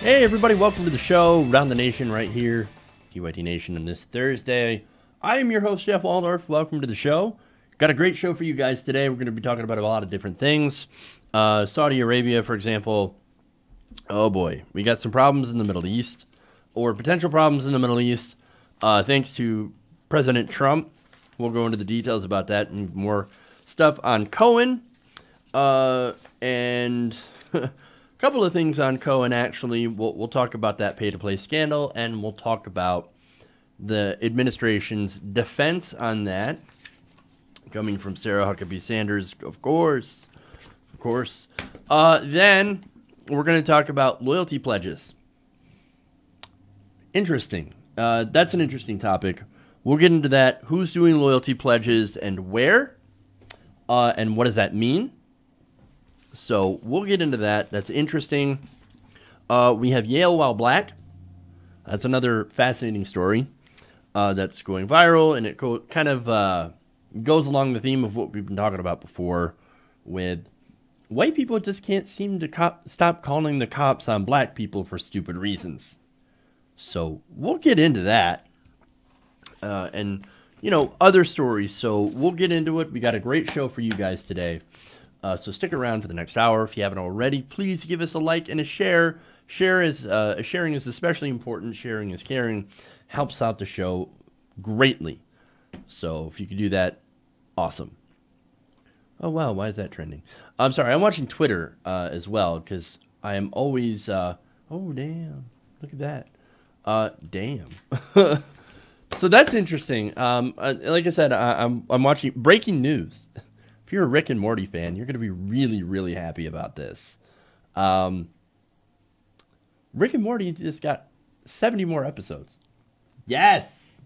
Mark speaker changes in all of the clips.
Speaker 1: Hey everybody, welcome to the show, Round the Nation right here, TYT Nation on this Thursday. I am your host, Jeff Waldorf. Welcome to the show. Got a great show for you guys today. We're going to be talking about a lot of different things. Saudi Arabia, for example. Oh boy, we got some problems in the Middle East, or potential problems in the Middle East, thanks to President Trump. We'll go into the details about that and more stuff on Cohen. And... couple of things on Cohen, actually. We'll talk about that pay-to-play scandal, and we'll talk about the administration's defense on that, coming from Sarah Huckabee Sanders, of course. Then we're going to talk about loyalty pledges. Interesting. That's an interesting topic. We'll get into that. Who's doing loyalty pledges and where? And what does that mean? So we'll get into that. That's interesting. We have Yale while black. That's another fascinating story that's going viral, and it kind of goes along the theme of what we've been talking about before with white people just can't seem to stop calling the cops on black people for stupid reasons. So we'll get into that and, other stories. So we'll get into it. We got a great show for you guys today. So stick around for the next hour. If you haven't already, please give us a like and a share. Sharing is especially important. Sharing is caring. Helps out the show greatly. So if you could do that, awesome. Oh, wow. Why is that trending? I'm sorry. I'm watching Twitter as well because I am always... oh, damn. Look at that. Damn. So that's interesting. Like I said, I'm watching breaking news. If you're a Rick and Morty fan, you're going to be really, really happy about this. Rick and Morty just got 70 more episodes. Yes!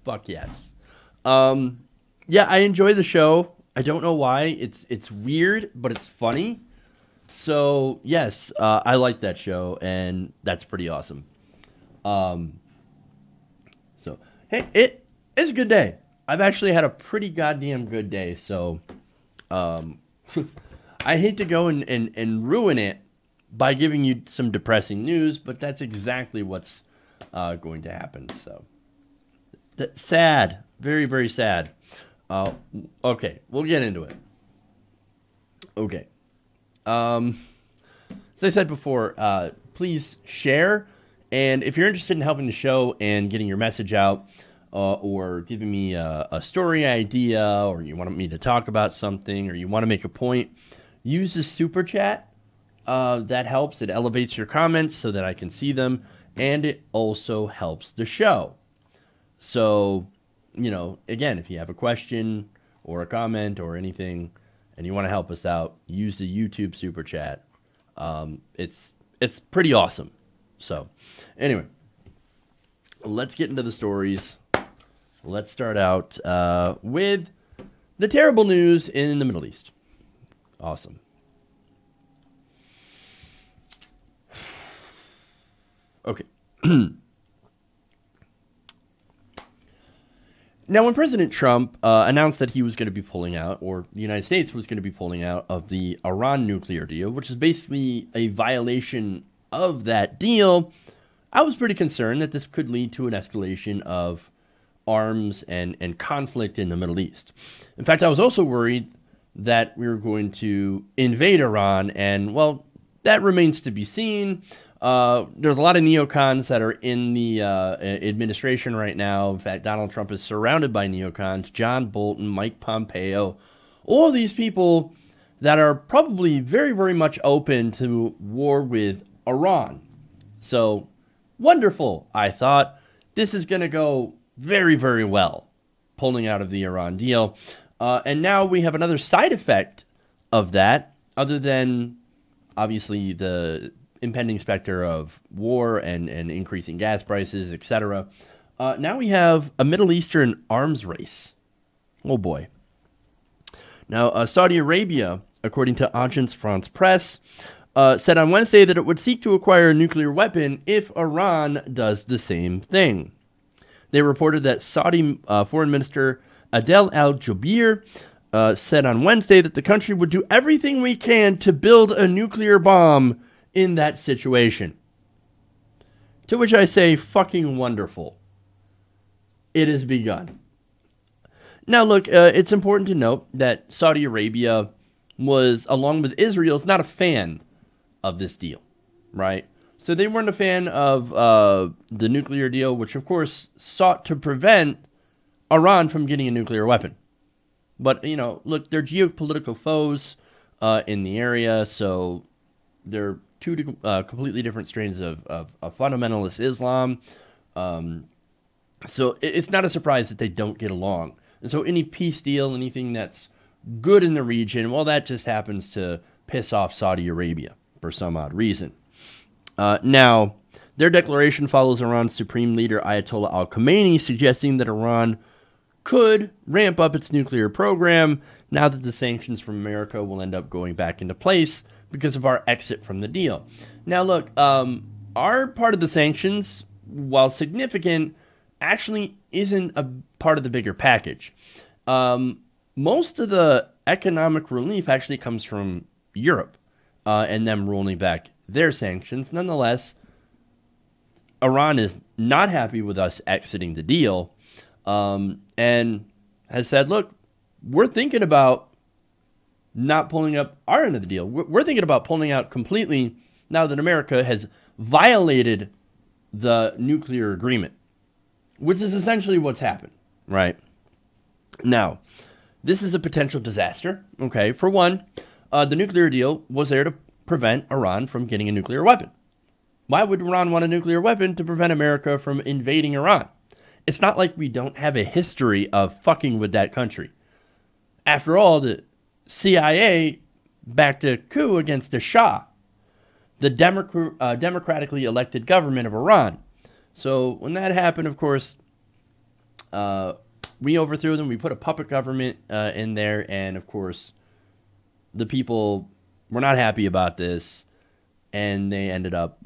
Speaker 1: Fuck yes. Yeah, I enjoy the show. I don't know why. It's weird, but it's funny. So, yes, I like that show, and that's pretty awesome. So, hey, it's a good day. I've actually had a pretty goddamn good day, so... I hate to go and ruin it by giving you some depressing news, but that's exactly what's going to happen. So sad, very, very sad. Okay, we'll get into it. Okay. As I said before, please share. And if you're interested in helping the show and getting your message out, or giving me a story idea, or you want me to talk about something, or you want to make a point, use the super chat. That helps. It elevates your comments so that I can see them, and it also helps the show. So, again, if you have a question or a comment or anything, and you want to help us out, use the YouTube super chat. It's pretty awesome. So, anyway, let's get into the stories. Let's start out with the terrible news in the Middle East. Awesome. Okay. Now, when President Trump announced that he was going to be pulling out, or the United States was going to be pulling out of the Iran nuclear deal, which is basically a violation of that deal, I was pretty concerned that this could lead to an escalation of arms and conflict in the Middle East. In fact, I was also worried that we were going to invade Iran, and, well, that remains to be seen. There's a lot of neocons that are in the administration right now. In fact, Donald Trump is surrounded by neocons. John Bolton, Mike Pompeo, all of these people that are probably very, very much open to war with Iran. So, wonderful, I thought. This is going to go very, very well, pulling out of the Iran deal. And now we have another side effect of that, other than, obviously, the impending specter of war and increasing gas prices, etc. Now we have a Middle Eastern arms race. Oh, boy. Now, Saudi Arabia, according to Agence France Presse, said on Wednesday that it would seek to acquire a nuclear weapon if Iran does the same thing. They reported that Saudi Foreign Minister Adel al-Jubeir said on Wednesday that the country would do everything we can to build a nuclear bomb in that situation. To which I say, fucking wonderful. It has begun. Now, look, it's important to note that Saudi Arabia was, along with Israel, not a fan of this deal, right? So they weren't a fan of the nuclear deal, which, of course, sought to prevent Iran from getting a nuclear weapon. But, you know, look, they're geopolitical foes in the area, so they're two completely different strains of fundamentalist Islam. So it's not a surprise that they don't get along. And so any peace deal, anything that's good in the region, well, that just happens to piss off Saudi Arabia for some odd reason. Now, their declaration follows Iran's Supreme Leader Ayatollah al-Khamenei suggesting that Iran could ramp up its nuclear program now that the sanctions from America will end up going back into place because of our exit from the deal. Now, look, our part of the sanctions, while significant, actually isn't a part of the bigger package. Most of the economic relief actually comes from Europe and them rolling back their sanctions. Nonetheless, Iran is not happy with us exiting the deal and has said, look, we're thinking about not pulling up our end of the deal. We're thinking about pulling out completely now that America has violated the nuclear agreement, which is essentially what's happened, right? Now, this is a potential disaster, okay? For one, the nuclear deal was there to prevent Iran from getting a nuclear weapon. Why would Iran want a nuclear weapon to prevent America from invading Iran? It's not like we don't have a history of fucking with that country. After all, the CIA backed a coup against the Shah, the democratically elected government of Iran. So when that happened, of course, we overthrew them. We put a puppet government in there. And, of course, the people were not happy about this. And they ended up,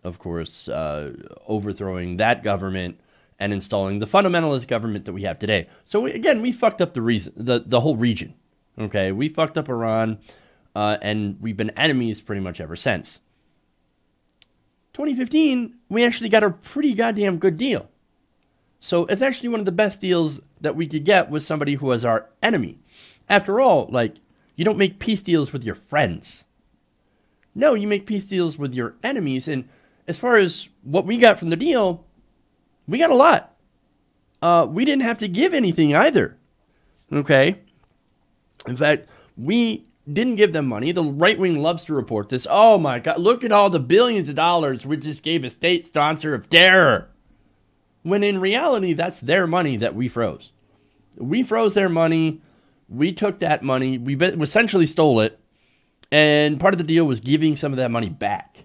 Speaker 1: of course, overthrowing that government and installing the fundamentalist government that we have today. So, we fucked up the whole region. Okay, we fucked up Iran, and we've been enemies pretty much ever since. 2015, we actually got a pretty goddamn good deal. So it's actually one of the best deals that we could get with somebody who was our enemy. After all, like, you don't make peace deals with your friends. No, you make peace deals with your enemies. And as far as what we got from the deal, we got a lot. We didn't have to give anything either. Okay? In fact, we didn't give them money. The right wing loves to report this. Oh my God, look at all the billions of dollars we just gave a state sponsor of terror. When in reality, that's their money that we froze. We froze their money. We took that money. We essentially stole it. And part of the deal was giving some of that money back.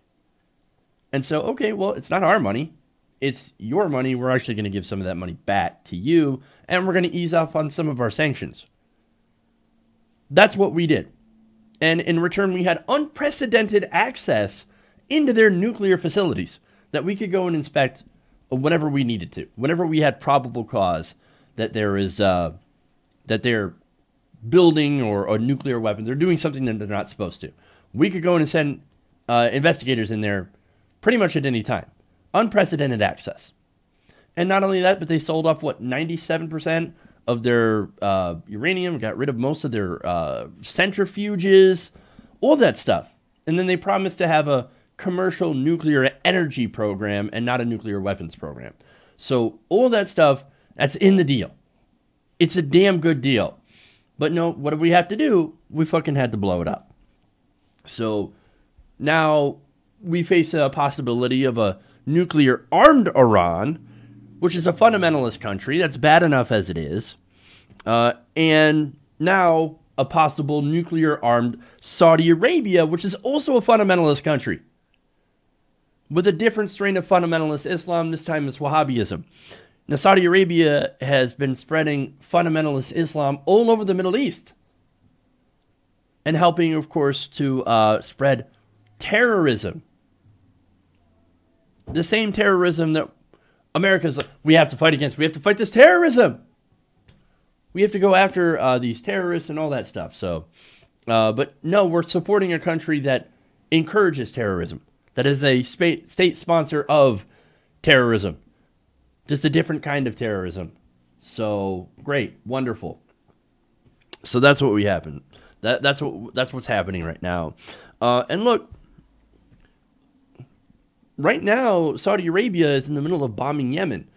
Speaker 1: And so, okay, well, it's not our money. It's your money. We're actually going to give some of that money back to you. And we're going to ease off on some of our sanctions. That's what we did. And in return, we had unprecedented access into their nuclear facilities that we could go and inspect whenever we needed to, whenever we had probable cause that that they're building or a nuclear weapon. They're doing something that they're not supposed to. We could go in and send investigators in there pretty much at any time. Unprecedented access. And not only that, but they sold off, 97% of their uranium, got rid of most of their centrifuges, all that stuff. And then they promised to have a commercial nuclear energy program and not a nuclear weapons program. So all that stuff, that's in the deal. It's a damn good deal. But no, what do we have to do? We fucking had to blow it up. So now we face a possibility of a nuclear-armed Iran, which is a fundamentalist country. That's bad enough as it is. And now a possible nuclear-armed Saudi Arabia, which is also a fundamentalist country, with a different strain of fundamentalist Islam. This time it's Wahhabism. Now, Saudi Arabia has been spreading fundamentalist Islam all over the Middle East and helping, of course, to spread terrorism. The same terrorism that America's like, we have to fight against. We have to fight this terrorism. We have to go after these terrorists and all that stuff. So, but no, we're supporting a country that encourages terrorism, that is a state sponsor of terrorism, just a different kind of terrorism. So great, wonderful. So that's what we happen. That's what's happening right now. And look, right now, Saudi Arabia is in the middle of bombing Yemen,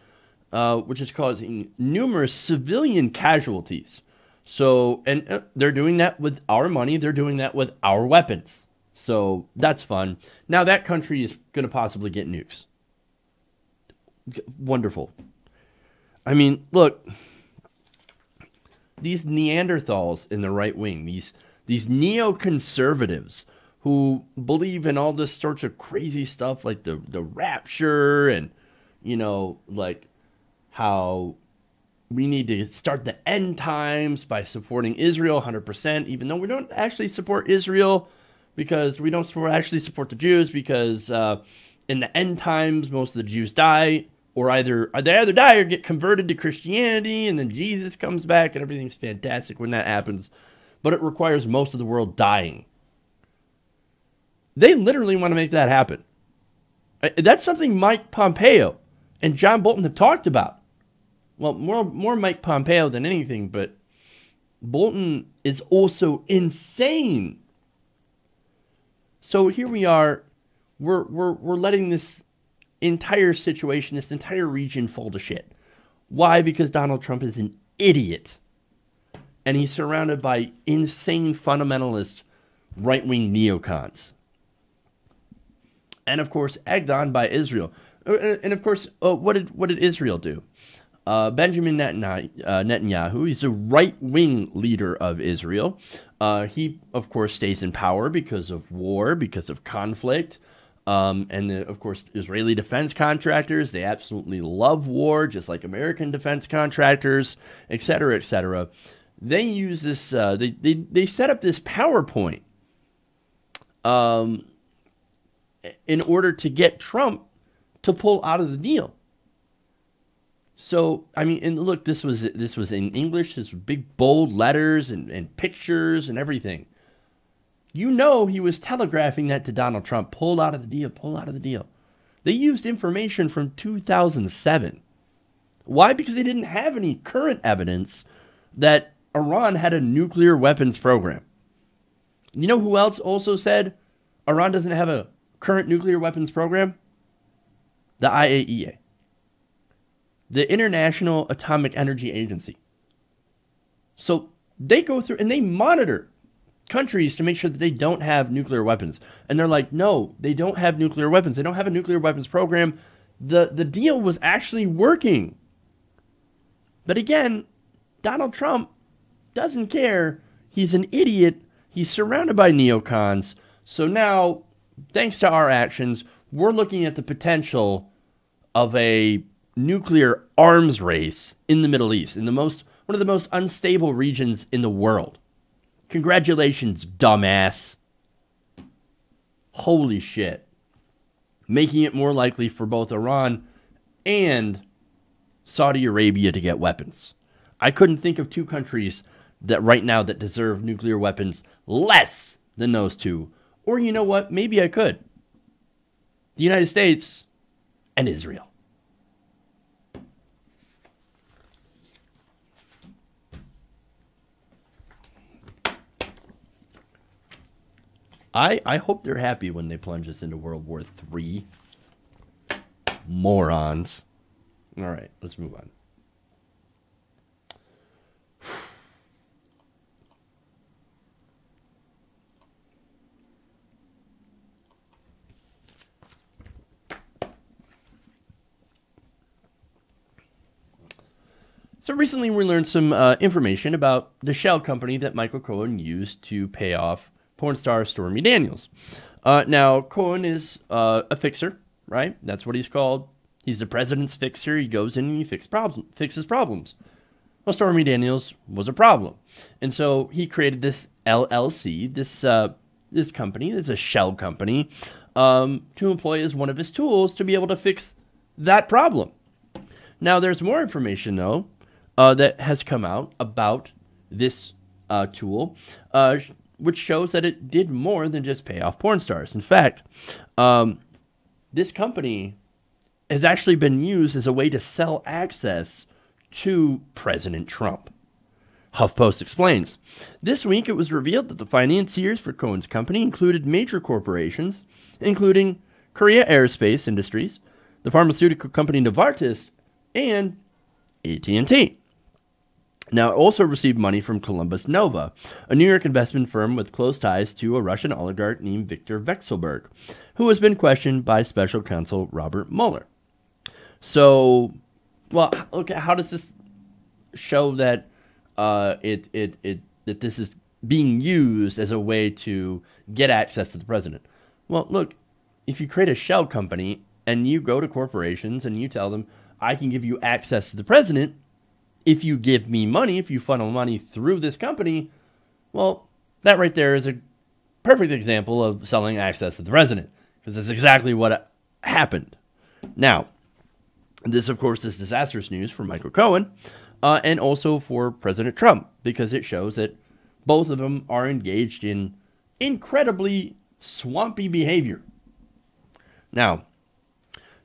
Speaker 1: which is causing numerous civilian casualties. So, and they're doing that with our money. They're doing that with our weapons. So that's fun. Now that country is going to possibly get nukes. Wonderful. I mean, look, these Neanderthals in the right wing, these neoconservatives who believe in all this sorts of crazy stuff like the rapture and, you know, like how we need to start the end times by supporting Israel 100%, even though we don't actually support Israel because we don't actually support the Jews because in the end times, most of the Jews die or they either die or get converted to Christianity and then Jesus comes back and everything's fantastic when that happens. But it requires most of the world dying. They literally want to make that happen. That's something Mike Pompeo and John Bolton have talked about. Well, more Mike Pompeo than anything, but Bolton is also insane. So here we are, we're letting this entire situation, this entire region fall to shit. Why? Because Donald Trump is an idiot. And he's surrounded by insane fundamentalist right-wing neocons. And of course, egged on by Israel. And of course, what did Israel do? Benjamin Netanyahu, he's the right-wing leader of Israel. He, of course, stays in power because of war, because of conflict. Of course, Israeli defense contractors, they absolutely love war, just like American defense contractors, et cetera, et cetera. They use this, they set up this PowerPoint in order to get Trump to pull out of the deal. So, I mean, and look, this was in English, this was big, bold letters and pictures and everything. You know he was telegraphing that to Donald Trump, pull out of the deal, pull out of the deal. They used information from 2007. Why? Because they didn't have any current evidence that Iran had a nuclear weapons program. You know who else also said Iran doesn't have a current nuclear weapons program? The IAEA. The International Atomic Energy Agency. So they go through and they monitor countries to make sure that they don't have nuclear weapons. And they're like, no, they don't have nuclear weapons. They don't have a nuclear weapons program. The deal was actually working. But again, Donald Trump doesn't care. He's an idiot. He's surrounded by neocons. So now, thanks to our actions, we're looking at the potential of a nuclear arms race in the Middle East, in one of the most unstable regions in the world. Congratulations, dumbass. Holy shit. Making it more likely for both Iran and Saudi Arabia to get weapons. I couldn't think of two countries that right now that deserve nuclear weapons less than those two. Or you know what? Maybe I could. The United States and Israel. I hope they're happy when they plunge us into World War III. Morons. All right, let's move on. So recently we learned some information about the shell company that Michael Cohen used to pay off porn star Stormy Daniels. Now, Cohen is a fixer, right? That's what he's called. He's the president's fixer. He goes in and he fixes problems. Well, Stormy Daniels was a problem. And so he created this LLC, this company, this is a shell company, to employ as one of his tools to be able to fix that problem. Now, there's more information, though, that has come out about this tool, which shows that it did more than just pay off porn stars. In fact, this company has actually been used as a way to sell access to President Trump. HuffPost explains, this week it was revealed that the financiers for Cohen's company included major corporations, including Korea Aerospace Industries, the pharmaceutical company Novartis, and AT&T. Now, it also received money from Columbus Nova, a New York investment firm with close ties to a Russian oligarch named Viktor Vekselberg, who has been questioned by special counsel Robert Mueller. So, well, okay, how does this show that that this is being used as a way to get access to the president? Well, look, if you create a shell company and you go to corporations and you tell them, I can give you access to the president if you give me money, if you funnel money through this company, well, that right there is a perfect example of selling access to the president, because that's exactly what happened. Now, this, of course, is disastrous news for Michael Cohen and also for President Trump, because it shows that both of them are engaged in incredibly swampy behavior. Now,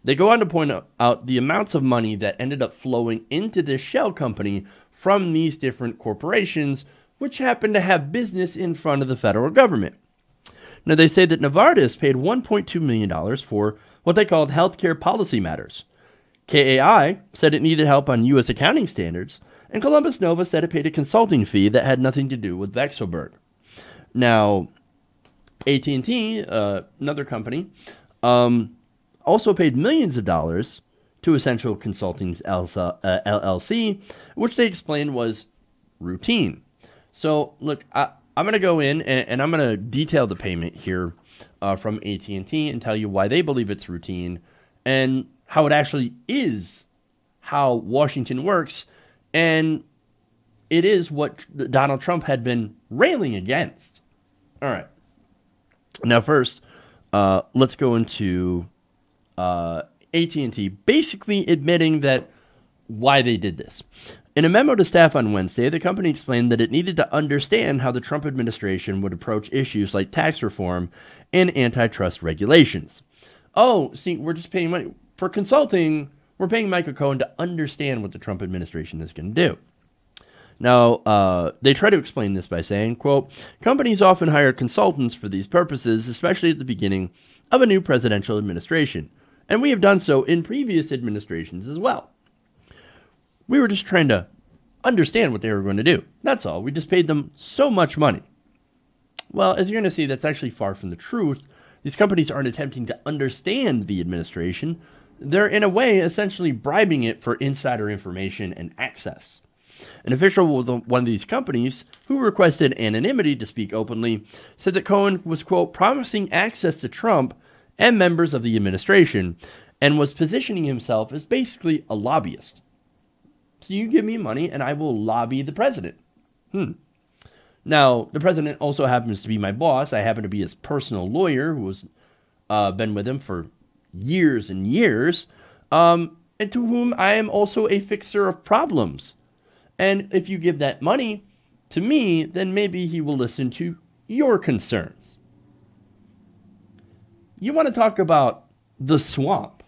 Speaker 1: they go on to point out the amounts of money that ended up flowing into this shell company from these different corporations, which happen to have business in front of the federal government. Now, they say that Novartis paid $1.2 million for what they called healthcare policy matters. KAI said it needed help on U.S. accounting standards, and Columbus Nova said it paid a consulting fee that had nothing to do with Vekselberg. Now, AT&T, another company, also paid millions of dollars to Essential Consulting's LLC, which they explained was routine. So, look, I'm going to go in and I'm going to detail the payment here from AT&T and tell you why they believe it's routine and how it actually is how Washington works, and it is what Donald Trump had been railing against. All right. Now, first, let's go into AT&T basically admitting that why they did this. In a memo to staff on Wednesday, the company explained that it needed to understand how the Trump administration would approach issues like tax reform and antitrust regulations. Oh, see, we're just paying money for consulting. We're paying Michael Cohen to understand what the Trump administration is going to do. Now, they try to explain this by saying, quote, companies often hire consultants for these purposes, especially at the beginning of a new presidential administration. And we have done so in previous administrations as well. We were just trying to understand what they were going to do. That's all. We just paid them so much money. Well, as you're going to see, that's actually far from the truth. These companies aren't attempting to understand the administration. They're, in a way, essentially bribing it for insider information and access. An official with one of these companies, who requested anonymity to speak openly, said that Cohen was, quote, promising access to Trump and members of the administration, and was positioning himself as basically a lobbyist. So you give me money and I will lobby the president. Now, the president also happens to be my boss. I happen to be his personal lawyer who has been with him for years and years, and to whom I am also a fixer of problems. And if you give that money to me, then maybe he will listen to your concerns. You want to talk about the swamp?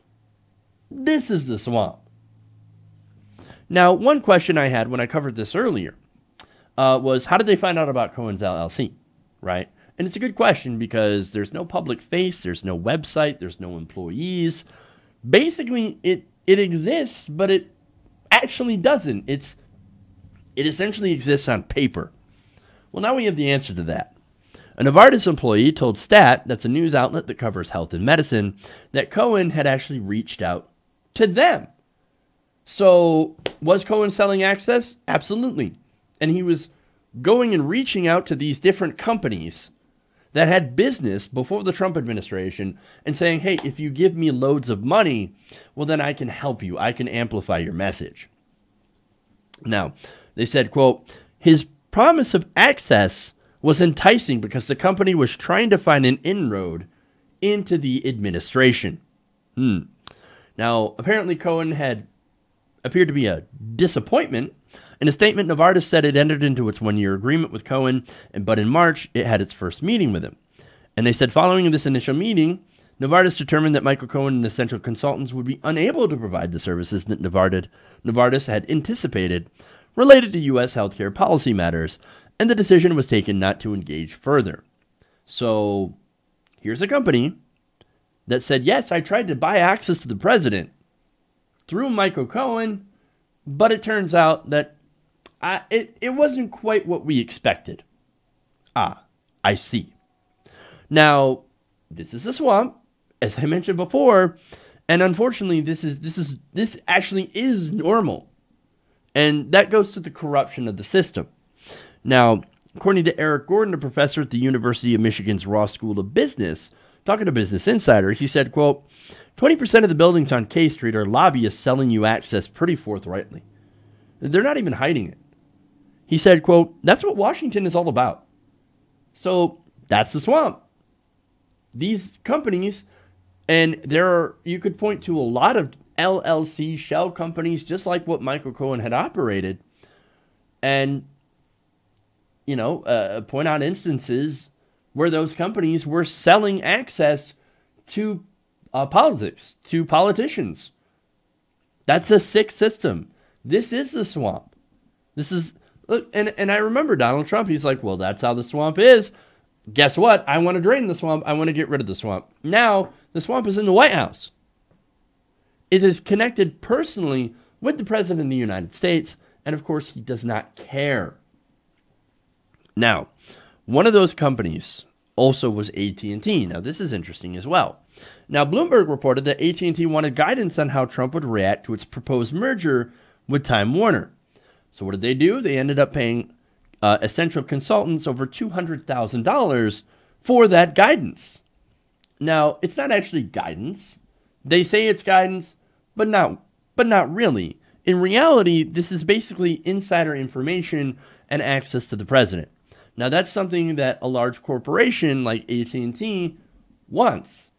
Speaker 1: This is the swamp. Now, one question I had when I covered this earlier was, how did they find out about Cohen's LLC, right? And it's a good question because there's no public face, there's no website, there's no employees. Basically, it exists, but it actually doesn't. It essentially exists on paper. Well, now we have the answer to that. A Novartis employee told Stat, that's a news outlet that covers health and medicine, that Cohen had actually reached out to them. So, was Cohen selling access? Absolutely. And he was going and reaching out to these different companies that had business before the Trump administration and saying, hey, if you give me loads of money, well, then I can help you. I can amplify your message. Now, they said, quote, his promise of access was enticing because the company was trying to find an inroad into the administration. Now, apparently Cohen had appeared to be a disappointment. In a statement, Novartis said it entered into its one-year agreement with Cohen, but in March, it had its first meeting with him. And they said following this initial meeting, Novartis determined that Michael Cohen and Essential Consultants would be unable to provide the services that Novartis had anticipated related to U.S. healthcare policy matters, and the decision was taken not to engage further. So here's a company that said, yes, I tried to buy access to the president through Michael Cohen, but it turns out that it wasn't quite what we expected. Ah, I see. Now, this is a swamp, as I mentioned before, and unfortunately, this actually is normal, and that goes to the corruption of the system. Now, according to Eric Gordon, a professor at the University of Michigan's Ross School of Business, talking to Business Insider, he said, quote, 20% of the buildings on K Street are lobbyists selling you access pretty forthrightly. They're not even hiding it. He said, quote, that's what Washington is all about. So that's the swamp. These companies, and you could point to a lot of LLC shell companies, just like what Michael Cohen had operated, and, point out instances where those companies were selling access to politics, to politicians. That's a sick system. This is the swamp. This is, look, and I remember Donald Trump, he's like, well, that's how the swamp is. Guess what? I want to drain the swamp. I want to get rid of the swamp. Now, the swamp is in the White House. It is connected personally with the President of the United States, and of course, he does not care. Now, one of those companies also was AT&T. Now, this is interesting as well. Now, Bloomberg reported that AT&T wanted guidance on how Trump would react to its proposed merger with Time Warner. So what did they do? They ended up paying Essential Consultants over $200,000 for that guidance. Now, it's not actually guidance. They say it's guidance, but not really. In reality, this is basically insider information and access to the president. Now, that's something that a large corporation like AT&T wants,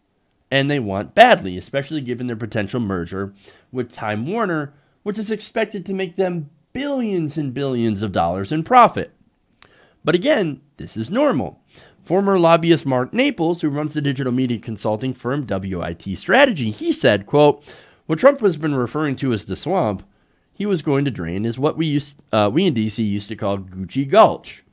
Speaker 1: and they want badly, especially given their potential merger with Time Warner, which is expected to make them billions and billions of dollars in profit. But again, this is normal. Former lobbyist Mark Naples, who runs the digital media consulting firm WIT Strategy, he said, quote, what Trump has been referring to as the swamp he was going to drain is what we in DC used to call Gucci Gulch.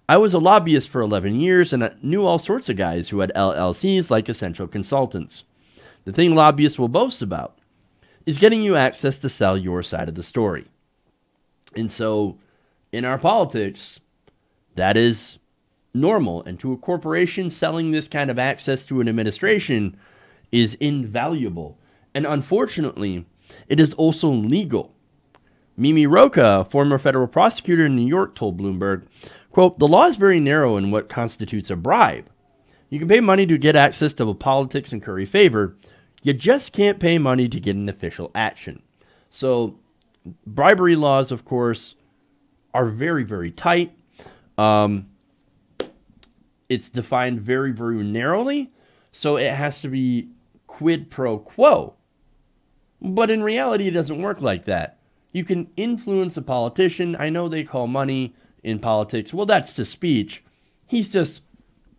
Speaker 1: I was a lobbyist for 11 years and I knew all sorts of guys who had LLCs like Essential Consultants. The thing lobbyists will boast about is getting you access to sell your side of the story. And so in our politics, that is normal. And to a corporation, selling this kind of access to an administration is invaluable. And unfortunately, it is also legal. Mimi Rocha, a former federal prosecutor in New York, told Bloomberg, quote, the law is very narrow in what constitutes a bribe. You can pay money to get access to politics and curry favor. You just can't pay money to get an official action. So bribery laws, of course, are very, very tight. It's defined very, very narrowly. So it has to be quid pro quo. But in reality, it doesn't work like that. You can influence a politician. I know they call money in politics, well, that's to speech. He's just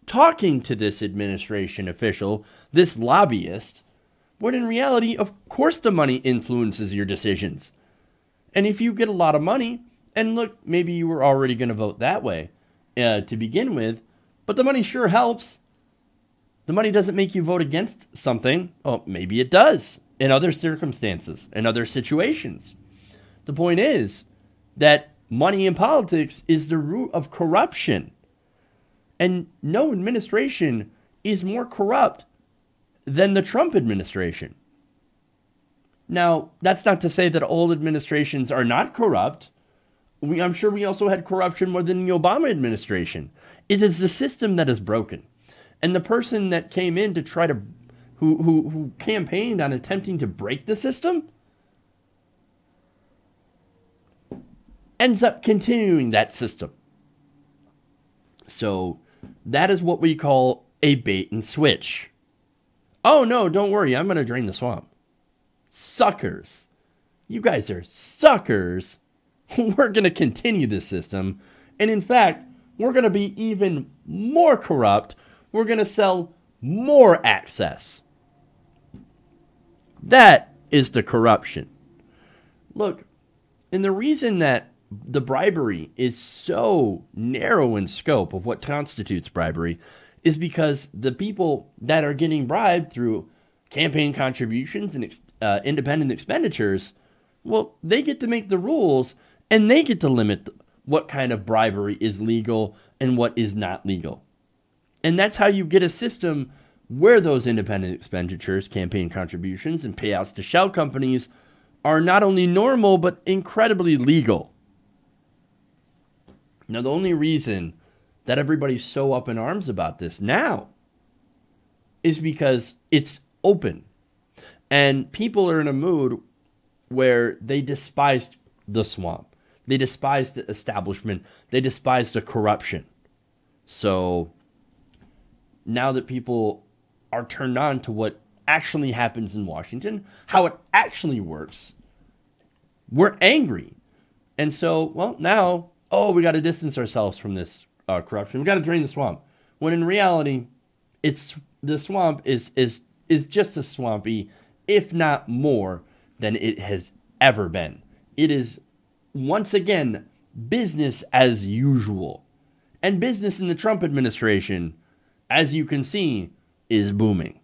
Speaker 1: talking to this administration official, this lobbyist, when in reality, of course the money influences your decisions. And if you get a lot of money, and look, maybe you were already going to vote that way to begin with, but the money sure helps. The money doesn't make you vote against something. Oh, maybe it does in other circumstances, in other situations. The point is that money in politics is the root of corruption. And no administration is more corrupt than the Trump administration. Now, that's not to say that old administrations are not corrupt. I'm sure we also had corruption more than the Obama administration. It is the system that is broken. And the person that came in to try to, who campaigned on attempting to break the system, ends up continuing that system. So that is what we call a bait and switch. Oh no, don't worry, I'm going to drain the swamp. Suckers. You guys are suckers. We're going to continue this system. And in fact, we're going to be even more corrupt. We're going to sell more access. That is the corruption. Look, and the reason that the bribery is so narrow in scope of what constitutes bribery is because the people that are getting bribed through campaign contributions and independent expenditures, well, they get to make the rules and they get to limit what kind of bribery is legal and what is not legal. And that's how you get a system where those independent expenditures, campaign contributions, and payouts to shell companies are not only normal, but incredibly legal. Now, the only reason that everybody's so up in arms about this now is because it's open. And people are in a mood where they despise the swamp. They despise the establishment. They despise the corruption. So now that people are turned on to what actually happens in Washington, how it actually works, we're angry. And so, well, now, we got to distance ourselves from this corruption. We got to drain the swamp. When in reality, the swamp is just as swampy, if not more, than it has ever been. It is, once again, business as usual. And business in the Trump administration, as you can see, is booming.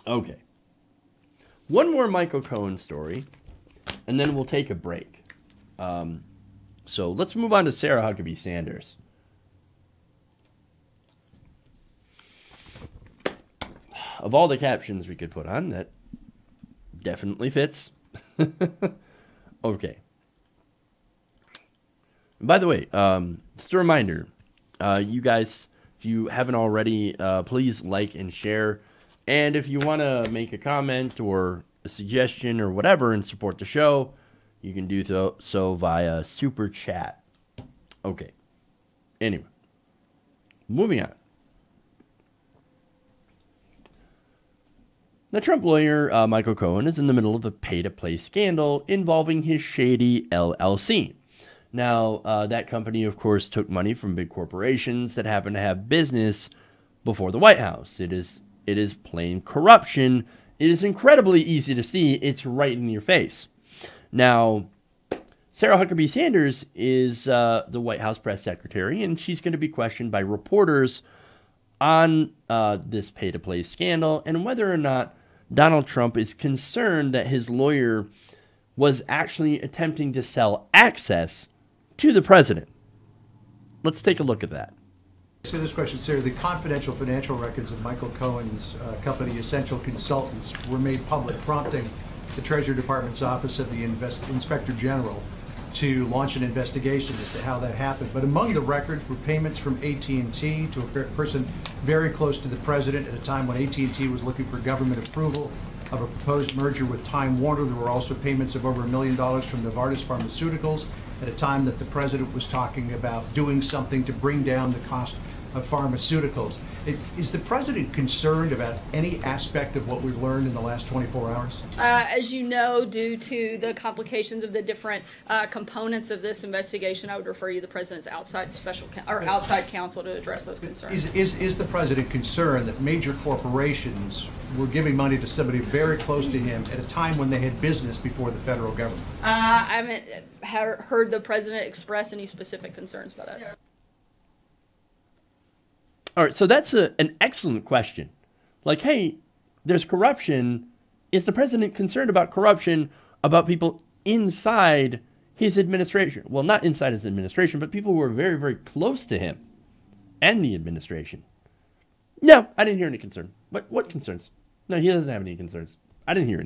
Speaker 1: Okay. One more Michael Cohen story, and then we'll take a break. So let's move on to Sarah Huckabee Sanders. Of all the captions we could put on, that definitely fits. Okay. By the way, just a reminder, you guys, if you haven't already, please like and share. And if you want to make a comment or a suggestion or whatever and support the show, you can do so via Super Chat. Okay. Anyway, moving on. The Trump lawyer, Michael Cohen, is in the middle of a pay-to-play scandal involving his shady LLC. Now, that company, of course, took money from big corporations that happen to have business before the White House. It is plain corruption. It is incredibly easy to see. It's right in your face. Now, Sarah Huckabee Sanders is the White House press secretary, and she's going to be questioned by reporters on this pay-to-play scandal and whether or not Donald Trump is concerned that his lawyer was actually attempting to sell access to the president. Let's take a look at that.
Speaker 2: So this question, Sarah, the confidential financial records of Michael Cohen's company, Essential Consultants, were made public, prompting the Treasury Department's Office of the Inspector General to launch an investigation as to how that happened. But among the records were payments from AT&T to a person very close to the president at a time when AT&T was looking for government approval of a proposed merger with Time Warner. There were also payments of over $1 million from Novartis Pharmaceuticals at a time that the president was talking about doing something to bring down the cost of pharmaceuticals. Is the president concerned about any aspect of what we've learned in the last 24 hours?
Speaker 3: As you know, due to the complications of the different components of this investigation, I would refer you to the president's outside counsel to address those concerns.
Speaker 2: Is the president concerned that major corporations were giving money to somebody very close to him at a time when they had business before the federal government?
Speaker 3: I haven't heard the president express any specific concerns about us.
Speaker 1: All right, so that's an excellent question. Like, hey, there's corruption. Is the president concerned about corruption about people inside his administration? Well, not inside his administration, but people who are very, very close to him and the administration. No, I didn't hear any concern. What concerns? No, he doesn't have any concerns. I didn't hear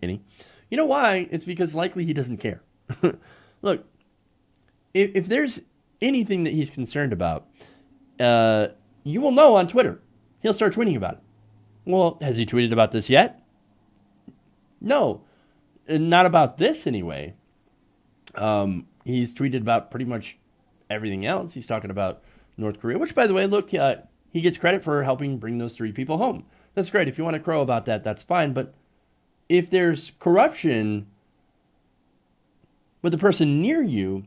Speaker 1: any. You know why? It's because likely he doesn't care. Look, if there's anything that he's concerned about, you will know on Twitter. He'll start tweeting about it. Well, has he tweeted about this yet? No, not about this anyway. He's tweeted about pretty much everything else. He's talking about North Korea, which, by the way, look, he gets credit for helping bring those 3 people home. That's great. If you want to crow about that, that's fine. But if there's corruption with the person near you,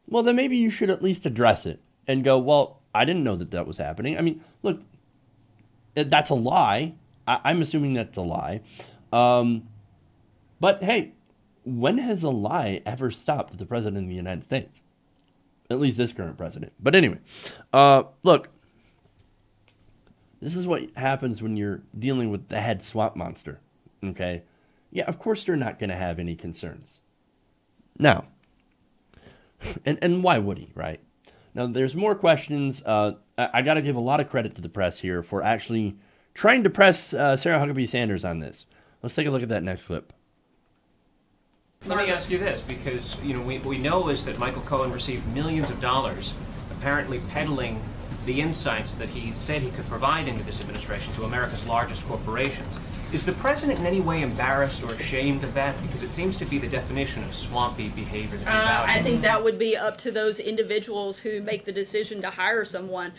Speaker 1: well, then maybe you should at least address it and go, well, I didn't know that that was happening. I mean, look, that's a lie. I'm assuming that's a lie. But hey, when has a lie ever stopped the president of the United States? At least this current president. But anyway, look, this is what happens when you're dealing with the head swamp monster, okay? Yeah, of course they're not going to have any concerns. Now, and why would he, right? Now, there's more questions. I got to give a lot of credit to the press here for actually trying to press Sarah Huckabee Sanders on this. Let's take a look at that next clip.
Speaker 4: Let me ask you this, because we know is that Michael Cohen received millions of dollars, apparently peddling the insights that he said he could provide into this administration to America's largest corporations. Is the president in any way embarrassed or ashamed of that? Because it seems to be the definition of swampy behavior.
Speaker 3: I think that would be up to those individuals who make the decision to hire someone.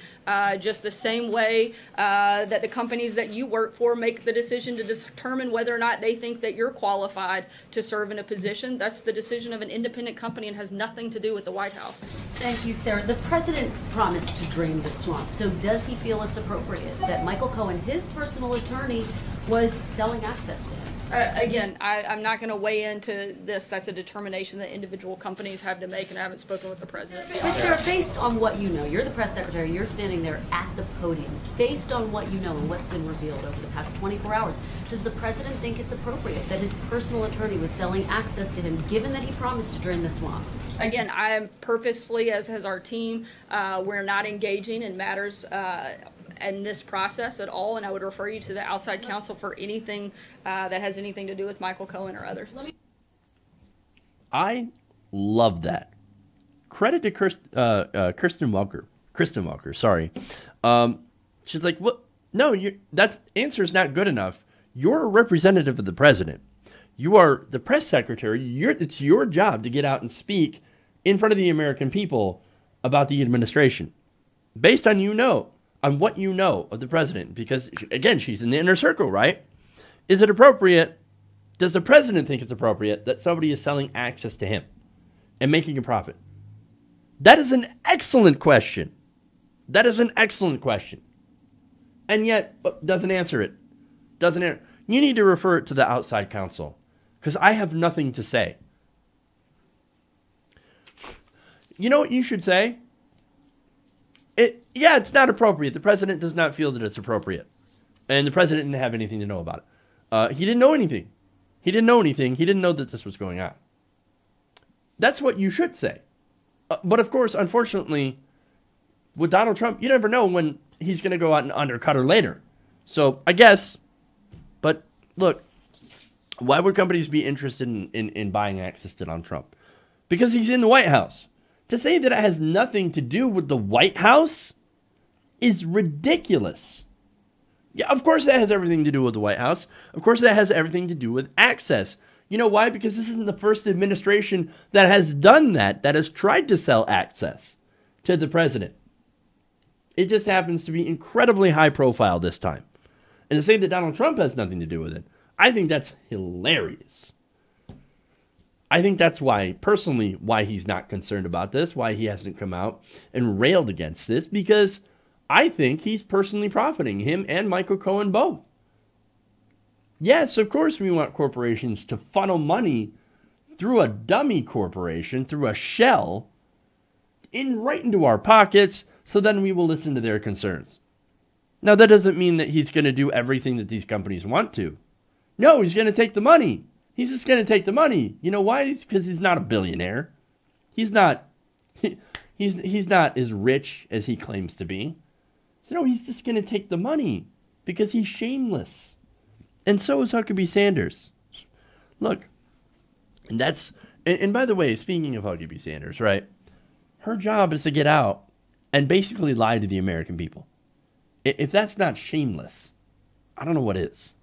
Speaker 3: Just the same way that the companies that you work for make the decision to determine whether or not they think that you're qualified to serve in a position. That's the decision of an independent company and has nothing to do with the White House.
Speaker 5: Thank you, Sarah. The president promised to drain the swamp. So does he feel it's appropriate that Michael Cohen, his personal attorney, was selling access to him?
Speaker 3: Again, I'm not going to weigh into this. That's a determination that individual companies have to make, and I haven't spoken with the president.
Speaker 5: But Sarah, based on what you know, you're the press secretary, you're standing there at the podium. Based on what you know and what's been revealed over the past 24 hours, does the president think it's appropriate that his personal attorney was selling access to him, given that he promised to drain the swamp?
Speaker 3: Again, I am purposefully, as has our team, we're not engaging in matters in this process at all, and I would refer you to the outside counsel for anything that has anything to do with Michael Cohen or others.
Speaker 1: I love that. Credit to Kristen Welker, sorry. She's like, what? No, that answer's not good enough. You're a representative of the president. You are the press secretary. It's your job to get out and speak in front of the American people about the administration, based on on what you know of the president. Because, again, she's in the inner circle, right? Is it appropriate? Does the president think it's appropriate that somebody is selling access to him and making a profit? That is an excellent question. That is an excellent question. And yet, doesn't answer it. You need to refer it to the outside counsel, because I have nothing to say. You know what you should say? It's not appropriate. The president does not feel that it's appropriate. And the president didn't have anything to know about it. He didn't know anything. He didn't know that this was going on. That's what you should say. But of course, unfortunately, with Donald Trump, you never know when he's going to go out and undercut her later. So I guess, but look, why would companies be interested in buying access to Donald Trump? Because he's in the White House. To say that it has nothing to do with the White House is ridiculous. Yeah, of course that has everything to do with the White House. Of course that has everything to do with access. You know why? Because this isn't the first administration that has done that has tried to sell access to the president. It just happens to be incredibly high profile this time. And to say that Donald Trump has nothing to do with it, I think that's hilarious. I think that's why he's not concerned about this, why he hasn't come out and railed against this, because I think he's personally profiting, him and Michael Cohen both. Yes, of course we want corporations to funnel money through a dummy corporation, through a shell, right into our pockets, so then we will listen to their concerns. Now, that doesn't mean that he's going to do everything that these companies want to. No, he's going to take the money. He's just going to take the money. You know why? Because he's not a billionaire. He's not as rich as he claims to be. So no, he's just going to take the money because he's shameless. And so is Huckabee Sanders. Look, and by the way, speaking of Huckabee Sanders, right? Her job is to get out and basically lie to the American people. If that's not shameless, I don't know what is.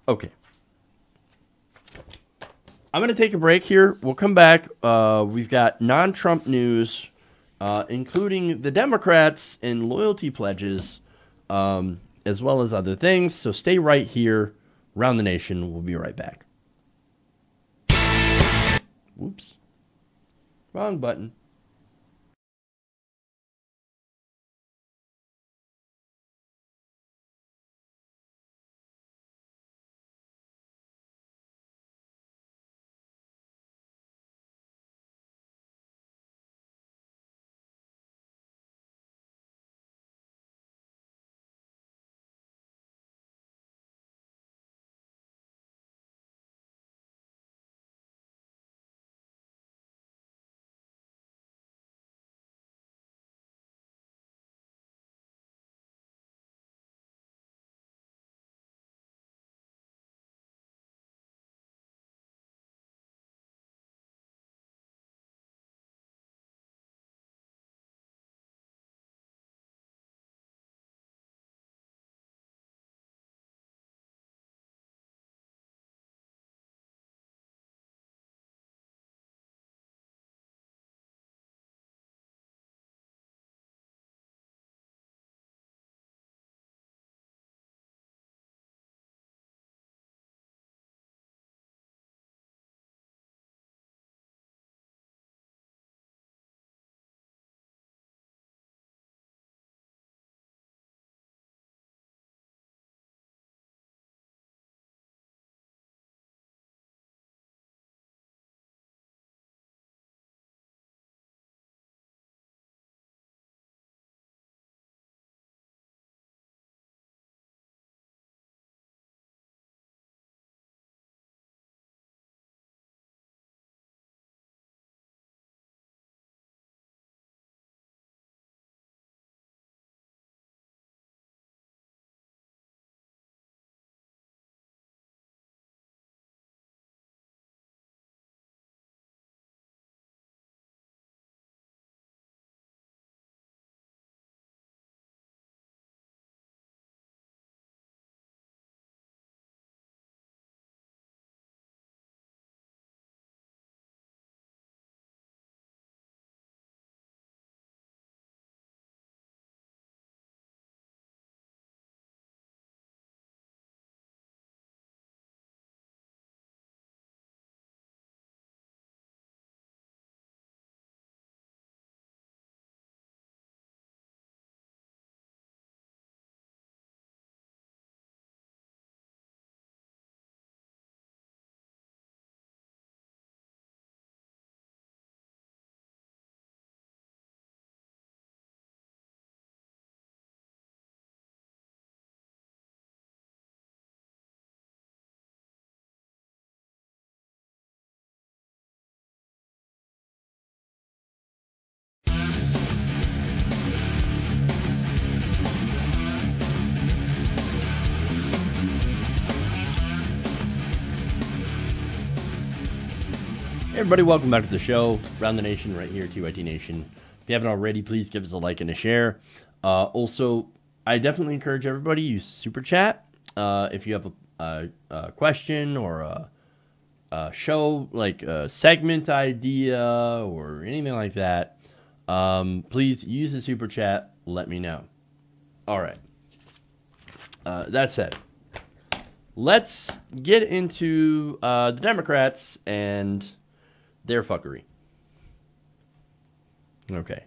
Speaker 1: Okay. I'm going to take a break here. We'll come back. We've got non-Trump news, including the Democrats and loyalty pledges, as well as other things. So stay right here. Around the Nation. We'll be right back. Oops. Wrong button. Hey everybody, welcome back to the show. Round the Nation right here, TYT Nation. If you haven't already, please give us a like and a share. Also, I definitely encourage everybody to use Super Chat. If you have a question or a show, like a segment idea or anything like that, please use the Super Chat. Let me know. All right. That said, let's get into the Democrats and their fuckery. Okay.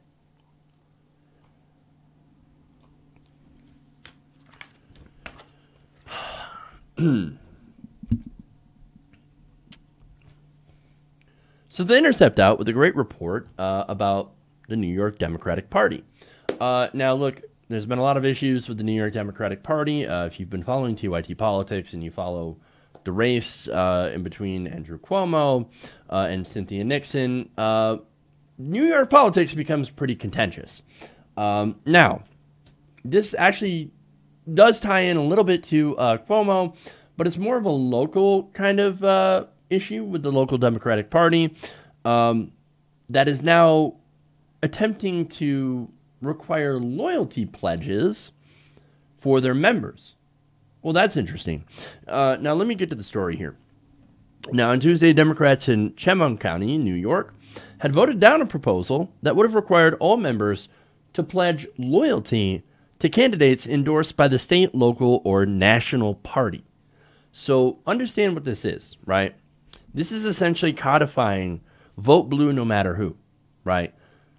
Speaker 1: So The Intercept out with a great report about the New York Democratic Party. Now, look, there's been a lot of issues with the New York Democratic Party. If you've been following TYT politics and you follow the race in between Andrew Cuomo and Cynthia Nixon, New York politics becomes pretty contentious. Now, this actually does tie in a little bit to Cuomo, but it's more of a local kind of issue with the local Democratic Party that is now attempting to require loyalty pledges for their members. Well, that's interesting. Now, let me get to the story here. Now, on Tuesday, Democrats in Chemung County, New York, had voted down a proposal that would have required all members to pledge loyalty to candidates endorsed by the state, local, or national party. So, understand what this is, right? This is essentially codifying vote blue no matter who, right?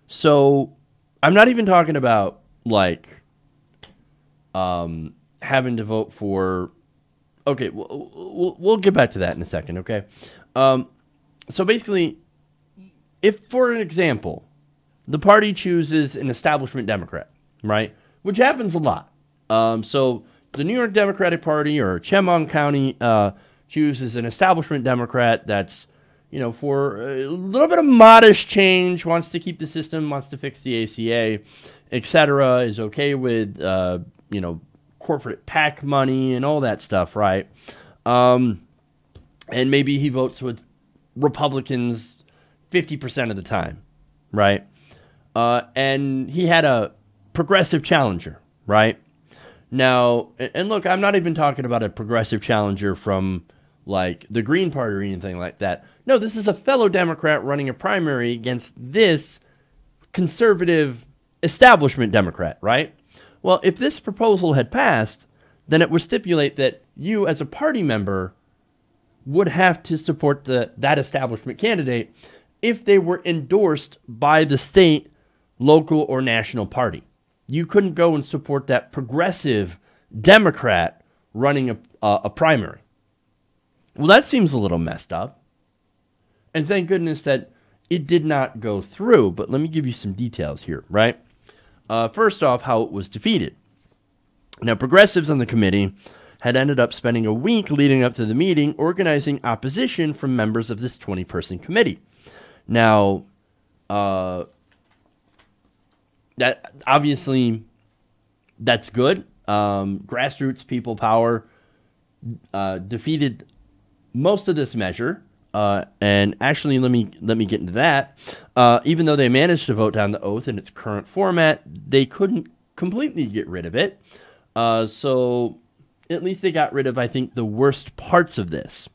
Speaker 1: So I'm not even talking about like having to vote for. Okay, we'll get back to that in a second. Okay, so basically, if for an example, the party chooses an establishment Democrat, right, which happens a lot. So the New York Democratic Party or Chemung County chooses an establishment Democrat that's, for a little bit of modest change, wants to keep the system, wants to fix the ACA, etc., is okay with, corporate PAC money and all that stuff, right? And maybe he votes with Republicans 50% of the time, right? And he had a progressive challenger, right? Now, and look, I'm not even talking about a progressive challenger from like the Green Party or anything like that. No, this is a fellow Democrat running a primary against this conservative establishment Democrat, right? Well, if this proposal had passed, then it would stipulate that you as a party member would have to support that establishment candidate if they were endorsed by the state, local, or national party. You couldn't go and support that progressive Democrat running a primary. Well, that seems a little messed up. And thank goodness that it did not go through. But let me give you some details here, right? First off, how it was defeated. Now, progressives on the committee had ended up spending a week leading up to the meeting organizing opposition from members of this 20-person committee. Now, that obviously, that's good. Grassroots people power defeated most of this measure. And actually, let me get into that. Even though they managed to vote down the oath in its current format, they couldn't completely get rid of it. So at least they got rid of, I think, the worst parts of this.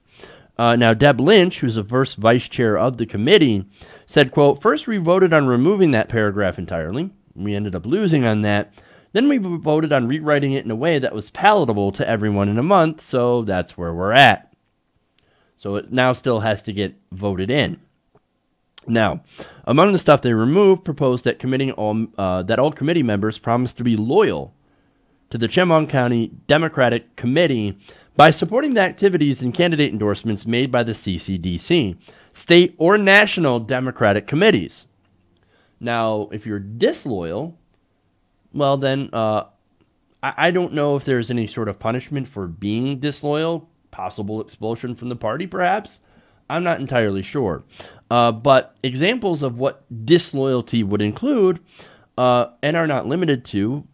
Speaker 1: Now, Deb Lynch, who's the first vice chair of the committee, said, quote, "First, we voted on removing that paragraph entirely. We ended up losing on that. Then we voted on rewriting it in a way that was palatable to everyone in a month, so that's where we're at." So it now still has to get voted in. Now, among the stuff they removed, proposed that all committee members promise to be loyal to the Chemung County Democratic Committee by supporting the activities and candidate endorsements made by the CCDC, state or national Democratic committees. Now, if you're disloyal, well then, I don't know if there's any sort of punishment for being disloyal. Possible expulsion from the party, perhaps? I'm not entirely sure. But examples of what disloyalty would include and are not limited to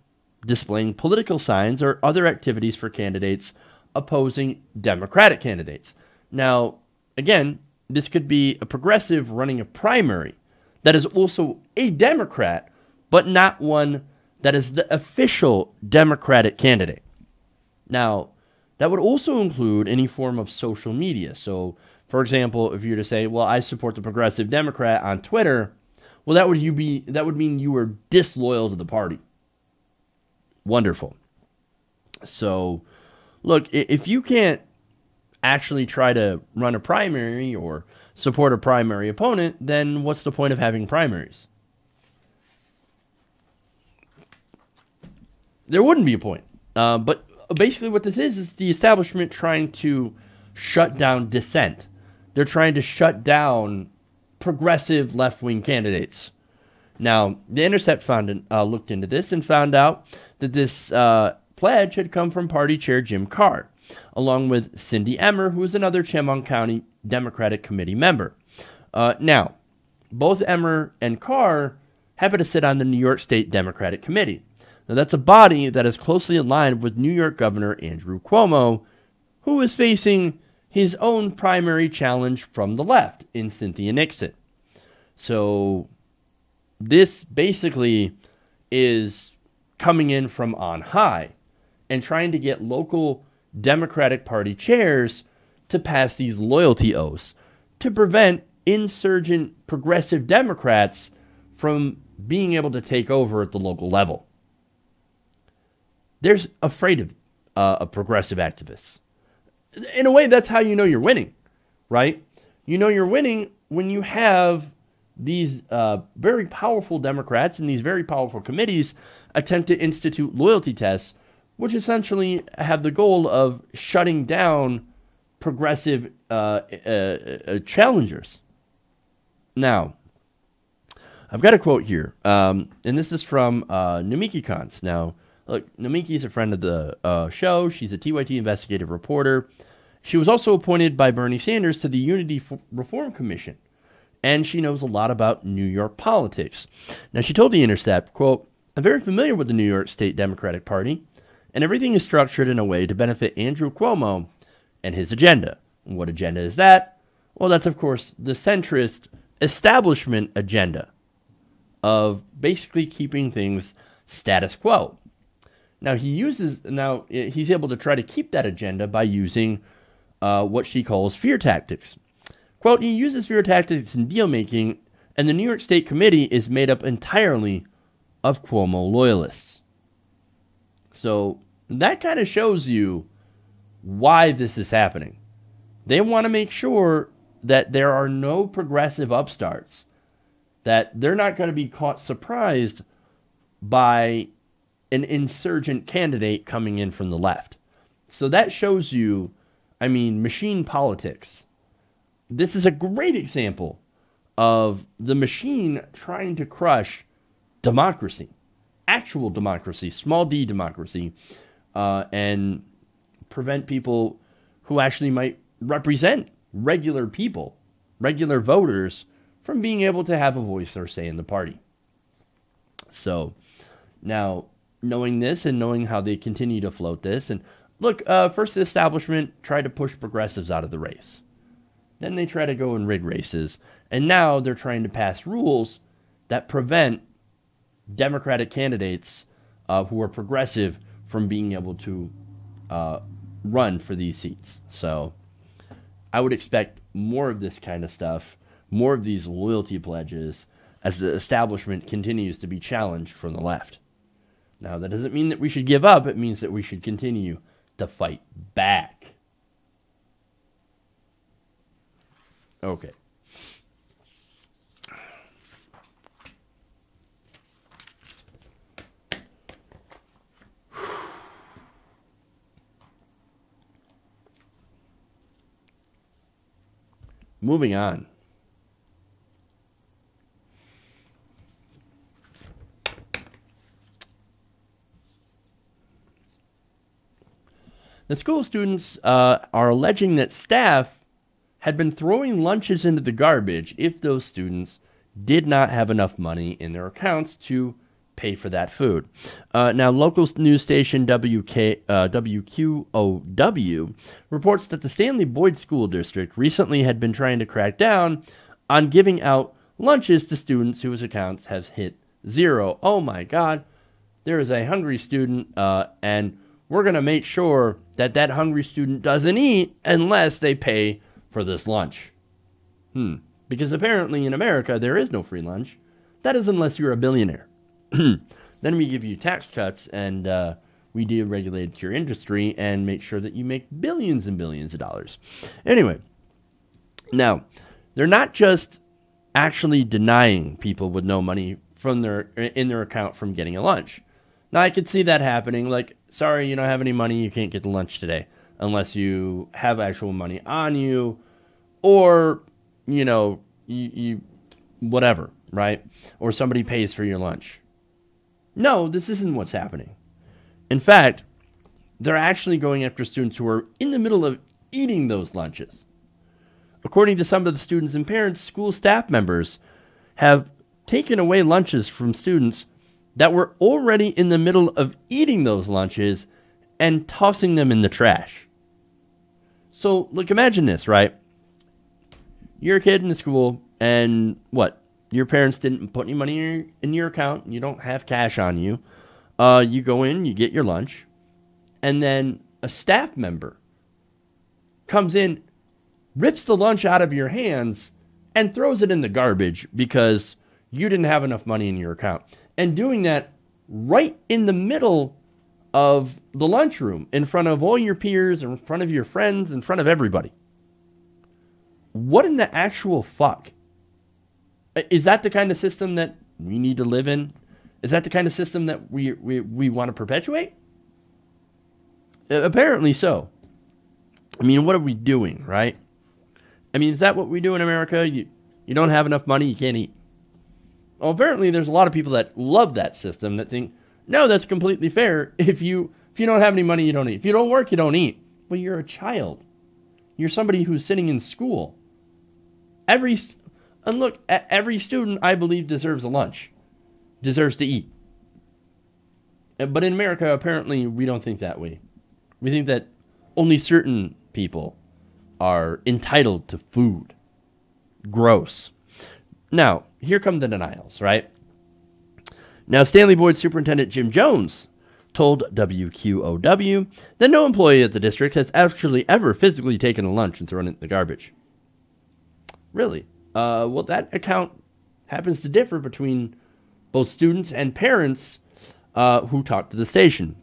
Speaker 1: displaying political signs or other activities for candidates opposing Democratic candidates. Now, again, this could be a progressive running a primary that is also a Democrat, but not one that is the official Democratic candidate. Now, that would also include any form of social media. So, for example, if you were to say, well, I support the progressive Democrat on Twitter, well, that would mean you were disloyal to the party. Wonderful. So, look, if you can't actually try to run a primary or support a primary opponent, then what's the point of having primaries? There wouldn't be a point. But basically what this is the establishment trying to shut down dissent. They're trying to shut down progressive left-wing candidates. Now, The Intercept looked into this and found out that this pledge had come from party chair Jim Carr, along with Cindy Emmer, who is another Chemung County Democratic Committee member. Now, both Emmer and Carr happen to sit on the New York State Democratic Committee. Now, that's a body that is closely aligned with New York Governor Andrew Cuomo, who is facing his own primary challenge from the left in Cynthia Nixon. So this basically is coming in from on high and trying to get local Democratic Party chairs to pass these loyalty oaths to prevent insurgent progressive Democrats from being able to take over at the local level. They're afraid of progressive activists. In a way, that's how you know you're winning, right? You know you're winning when you have these very powerful Democrats and these very powerful committees attempt to institute loyalty tests, which essentially have the goal of shutting down progressive challengers. Now, I've got a quote here, and this is from Namiki Kantz. Now, look, Namiki is a friend of the show. She's a TYT investigative reporter. She was also appointed by Bernie Sanders to the Unity Reform Commission, and she knows a lot about New York politics. Now, she told The Intercept, quote, "I'm very familiar with the New York State Democratic Party, and everything is structured in a way to benefit Andrew Cuomo and his agenda." And what agenda is that? Well, that's, of course, the centrist establishment agenda of basically keeping things status quo. Now, he's able to try to keep that agenda by using what she calls fear tactics. Quote, "He uses fear tactics in deal-making, and the New York State Committee is made up entirely of Cuomo loyalists." So that kind of shows you why this is happening. They want to make sure that there are no progressive upstarts, that they're not going to be caught surprised by an insurgent candidate coming in from the left. So that shows you, I mean, machine politics. This is a great example of the machine trying to crush democracy, actual democracy, small d democracy, and prevent people who actually might represent regular people, regular voters, from being able to have a voice or say in the party. So now, knowing this and knowing how they continue to float this, and look, first the establishment tried to push progressives out of the race. Then they try to go and rig races. And now they're trying to pass rules that prevent Democratic candidates who are progressive from being able to run for these seats. So I would expect more of this kind of stuff, more of these loyalty pledges, as the establishment continues to be challenged from the left. Now, that doesn't mean that we should give up. It means that we should continue to fight back. Okay. Moving on. The school students are alleging that staff had been throwing lunches into the garbage if those students did not have enough money in their accounts to pay for that food. Now, local news station WQOW reports that the Stanley Boyd School District recently had been trying to crack down on giving out lunches to students whose accounts have hit zero. Oh my God, there is a hungry student, and we're going to make sure that that hungry student doesn't eat unless they pay for this lunch. Because apparently in America, there is no free lunch. That is unless you're a billionaire. Then we give you tax cuts and we deregulate your industry and make sure that you make billions and billions of dollars. Anyway, now, they're not just actually denying people with no money from in their account from getting a lunch. Now, I could see that happening. Like, sorry, you don't have any money, you can't get the lunch today unless you have actual money on you, or, you know, you whatever, right? Or somebody pays for your lunch. No, this isn't what's happening. In fact, they're actually going after students who are in the middle of eating those lunches. According to some of the students and parents, school staff members have taken away lunches from students that were already in the middle of eating those lunches and tossing them in the trash. So, look, imagine this, right? You're a kid in the school, and what? Your parents didn't put any money in your account, you don't have cash on you. You go in, you get your lunch, and then a staff member comes in, rips the lunch out of your hands, and throws it in the garbage because you didn't have enough money in your account. And doing that right in the middle of the lunchroom, in front of all your peers, in front of your friends, in front of everybody. What in the actual fuck Is that the kind of system that we need to live in? Is that the kind of system that we want to perpetuate? Apparently so. I mean, what are we doing, right? I mean, is that what we do in America? You don't have enough money, you can't eat. Well, apparently there's a lot of people that love that system that think, no, that's completely fair. If you don't have any money, you don't eat. If you don't work, you don't eat. Well, you're a child. You're somebody who's sitting in school. Every student, I believe, deserves a lunch, deserves to eat. But in America, apparently, we don't think that way. We think that only certain people are entitled to food. Gross. Now, here come the denials, right? Now, Stanley Board Superintendent Jim Jones told WQOW that no employee at the district has actually ever physically taken a lunch and thrown it in the garbage. Really? Well, that account happens to differ between both students and parents who talked to the station.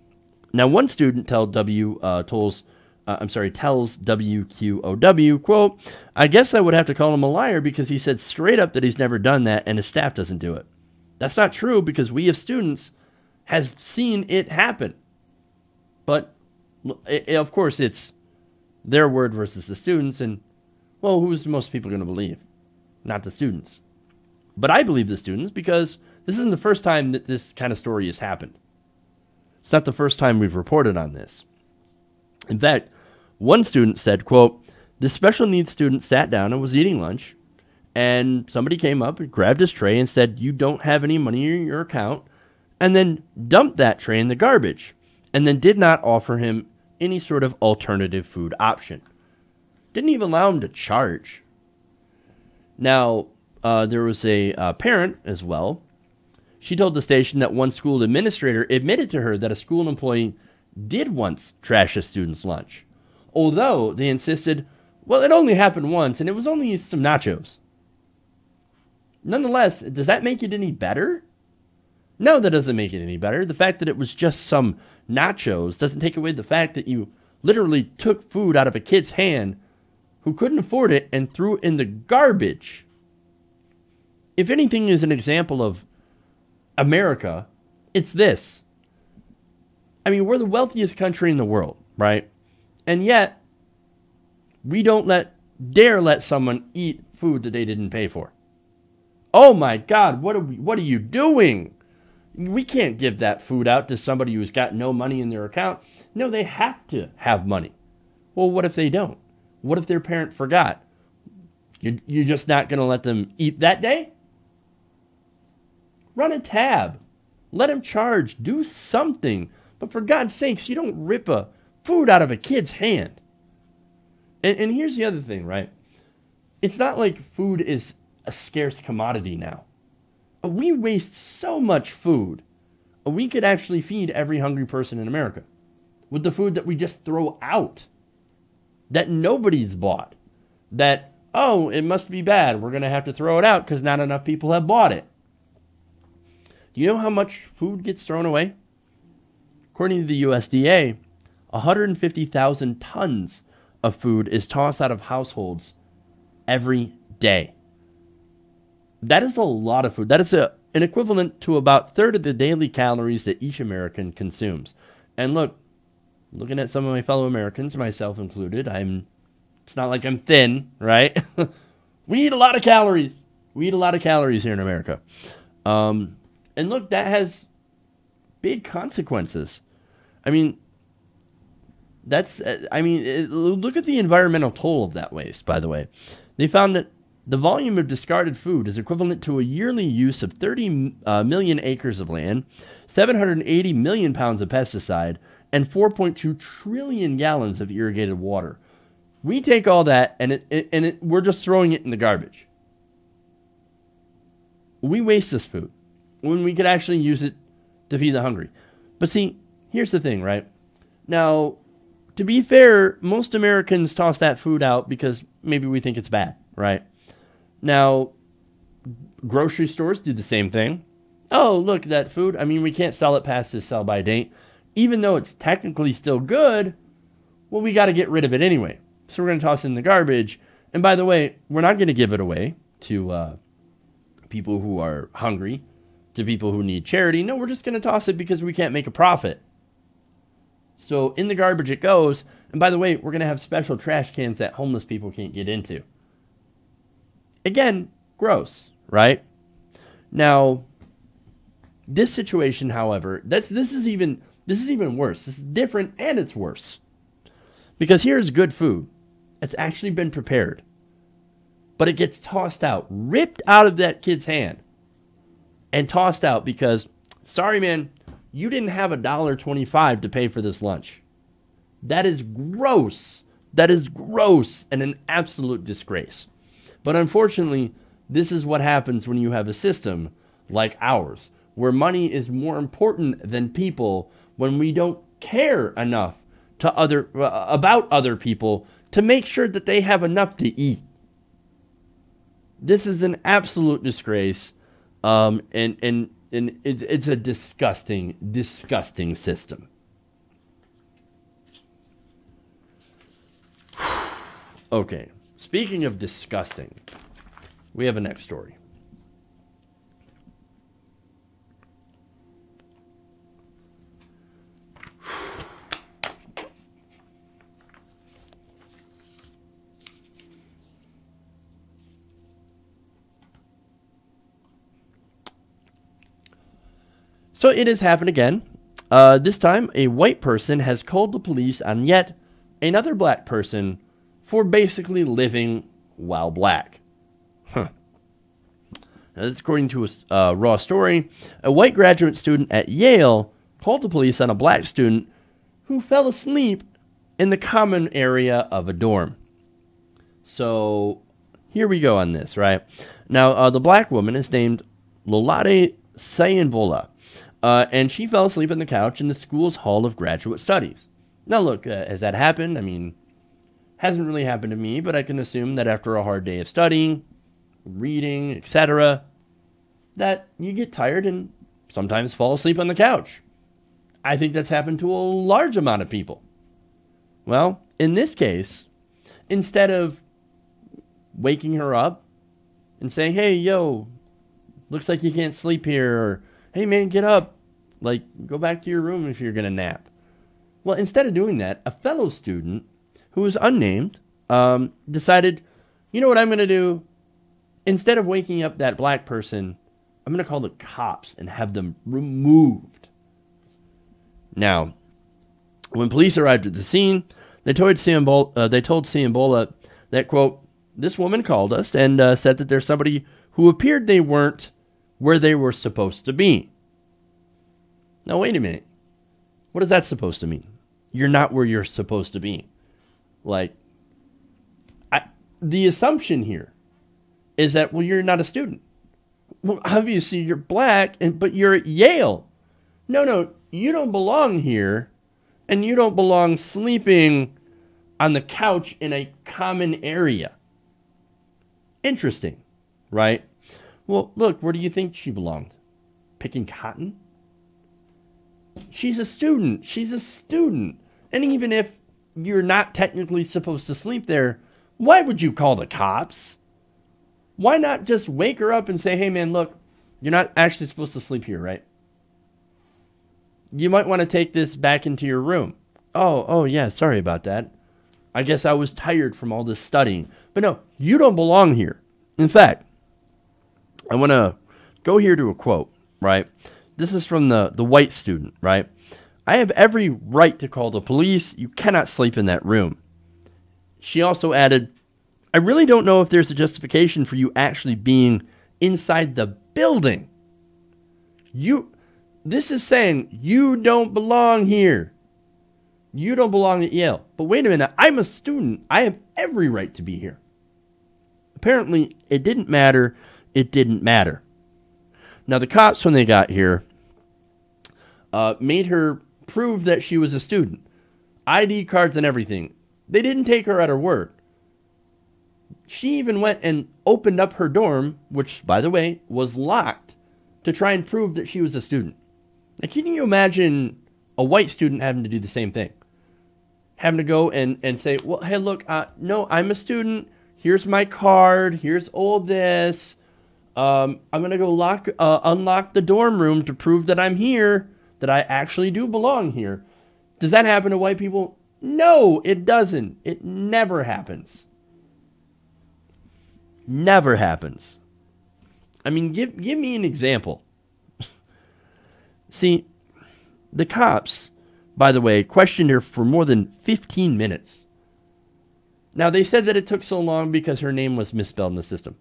Speaker 1: Now, one student tells WQOW, quote, I guess I would have to call him a liar because he said straight up that he's never done that and his staff doesn't do it. That's not true because we as students have seen it happen. But, of course, it's their word versus the students. And, well, who's most people going to believe? Not the students. But I believe the students because this isn't the first time that this kind of story has happened. It's not the first time we've reported on this. In fact, one student said, quote, this special needs student sat down and was eating lunch, and somebody came up and grabbed his tray and said, you don't have any money in your account, and then dumped that tray in the garbage, and then did not offer him any sort of alternative food option. Didn't even allow him to charge. Now, there was a parent as well. She told the station that one school administrator admitted to her that a school employee did once trash a student's lunch, although they insisted, well, it only happened once, and it was only some nachos. Nonetheless, does that make it any better? No, that doesn't make it any better. The fact that it was just some nachos doesn't take away the fact that you literally took food out of a kid's hand who couldn't afford it and threw it in the garbage. If anything is an example of America, it's this. I mean, we're the wealthiest country in the world, right? And yet, we don't dare let someone eat food that they didn't pay for. Oh my God, what are you doing? We can't give that food out to somebody who's got no money in their account. No, they have to have money. Well, what if they don't? What if their parent forgot? You're just not going to let them eat that day? Run a tab. Let them charge. Do something. But for God's sakes, you don't rip a food out of a kid's hand. And here's the other thing, right? It's not like food is a scarce commodity now. We waste so much food. We could actually feed every hungry person in America with the food that we just throw out, that nobody's bought, that, oh, it must be bad, we're going to have to throw it out because not enough people have bought it. Do you know how much food gets thrown away? According to the USDA, 150,000 tons of food is tossed out of households every day. That is a lot of food. That is an equivalent to about a third of the daily calories that each American consumes. And looking at some of my fellow Americans, myself included, it's not like I'm thin, right? We eat a lot of calories. We eat a lot of calories here in America. And look, that has big consequences. I mean, look at the environmental toll of that waste, by the way. They found that the volume of discarded food is equivalent to a yearly use of 30 million acres of land, 780 million pounds of pesticide, and 4.2 trillion gallons of irrigated water. We take all that and we're just throwing it in the garbage. We waste this food when we could actually use it to feed the hungry. But see, here's the thing, right? Now, to be fair, most Americans toss that food out because maybe we think it's bad, right? Now, grocery stores do the same thing. Oh, look, that food, we can't sell it past this sell-by date. Even though it's technically still good, well, we got to get rid of it anyway. So we're going to toss it in the garbage. And by the way, we're not going to give it away to people who are hungry, to people who need charity. No, we're just going to toss it because we can't make a profit. So in the garbage it goes. And by the way, we're going to have special trash cans that homeless people can't get into. Again, gross, right? Now, this situation, however, this is even worse. This is different and it's worse. Because here's good food. It's actually been prepared. But it gets tossed out, ripped out of that kid's hand, and tossed out because, sorry, man, you didn't have $1.25 to pay for this lunch. That is gross. That is gross and an absolute disgrace. But unfortunately, this is what happens when you have a system like ours, where money is more important than people, when we don't care enough about other people to make sure that they have enough to eat. This is an absolute disgrace, and it's a disgusting, disgusting system. Okay, speaking of disgusting, we have a next story. So it has happened again. This time, a white person has called the police on yet another black person for basically living while black. Now, this is according to a Raw story. A white graduate student at Yale called the police on a black student who fell asleep in the common area of a dorm. So here we go on this, right? Now, the black woman is named Lolade Sayinbola. And she fell asleep on the couch in the school's Hall of Graduate Studies. Now, look, has that happened? I mean, hasn't really happened to me, but I can assume that after a hard day of studying, reading, etc., that you get tired and sometimes fall asleep on the couch. I think that's happened to a large amount of people. Well, in this case, instead of waking her up and saying, hey, yo, looks like you can't sleep here, or hey, man, get up. Like, go back to your room if you're going to nap. Well, instead of doing that, a fellow student who was unnamed decided, you know what I'm going to do? Instead of waking up that black person, I'm going to call the cops and have them removed. Now, when police arrived at the scene, they told Sayinbola that, quote, this woman called us and said that there's somebody who appeared they weren't where they were supposed to be. Now, wait a minute. What is that supposed to mean? You're not where you're supposed to be. Like, the assumption here is that, well, you're not a student. Well, obviously, you're black, but you're at Yale. No, you don't belong here, and you don't belong sleeping on the couch in a common area. Interesting, right? Well, look, where do you think she belonged? Picking cotton? She's a student. She's a student. And even if you're not technically supposed to sleep there, why would you call the cops? Why not just wake her up and say, hey, man, look, you're not actually supposed to sleep here, right? You might want to take this back into your room. Oh, yeah, sorry about that. I guess I was tired from all this studying. But no, you don't belong here. In fact, I want to go here to a quote, right? This is from the white student, right? I have every right to call the police. You cannot sleep in that room. She also added, I really don't know if there's a justification for you actually being inside the building. This is saying you don't belong here. You don't belong at Yale. But wait a minute, I'm a student. I have every right to be here. Apparently, it didn't matter. It didn't matter. Now, the cops, when they got here, made her prove that she was a student. ID cards and everything. They didn't take her at her word. She even went and opened up her dorm, which, by the way, was locked, to try and prove that she was a student. Now, can you imagine a white student having to do the same thing? Having to go and say, well, hey, look, no, I'm a student. Here's my card. Here's all this. I'm going to go unlock the dorm room to prove that I'm here, that I actually do belong here. Does that happen to white people? No, it doesn't. It never happens. Never happens. I mean, give me an example. See, the cops, by the way, questioned her for more than 15 minutes. Now, they said that it took so long because her name was misspelled in the system,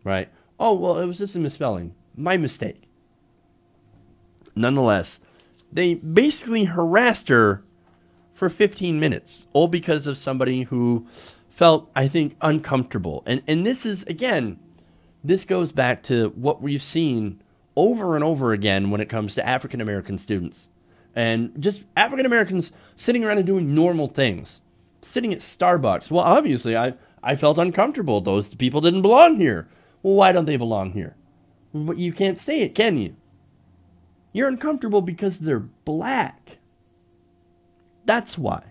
Speaker 1: right? Oh, well, it was just a misspelling. My mistake. Nonetheless, they basically harassed her for 15 minutes, all because of somebody who felt, I think, uncomfortable. And this is, again, this goes back to what we've seen over and over again when it comes to African American students. And just African Americans sitting around and doing normal things. Sitting at Starbucks. Well, obviously, I felt uncomfortable. Those people didn't belong here. Well, why don't they belong here? But you can't say it, can you? You're uncomfortable because they're black. That's why.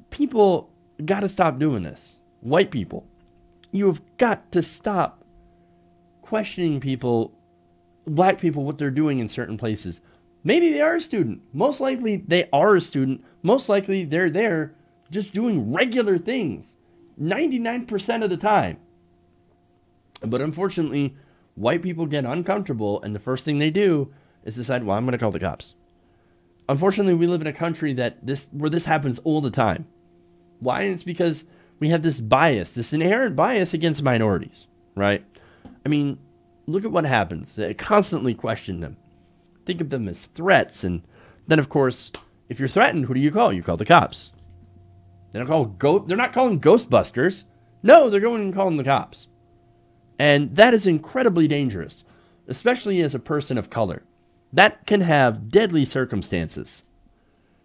Speaker 1: People got to stop doing this. White people. You have got to stop questioning people, black people, what they're doing in certain places. Maybe they are a student. Most likely they are a student. Most likely they're there just doing regular things. 99% of the time. But unfortunately, white people get uncomfortable and the first thing they do is decide, well, I'm going to call the cops. Unfortunately, we live in a country where this happens all the time. Why? It's because we have this bias, this inherent bias against minorities, right? I mean, look at what happens. They constantly question them. Think of them as threats. And then, of course, if you're threatened, who do you call? You call the cops. They're not calling Ghostbusters. No, they're going and calling the cops. And that is incredibly dangerous, especially as a person of color. That can have deadly circumstances.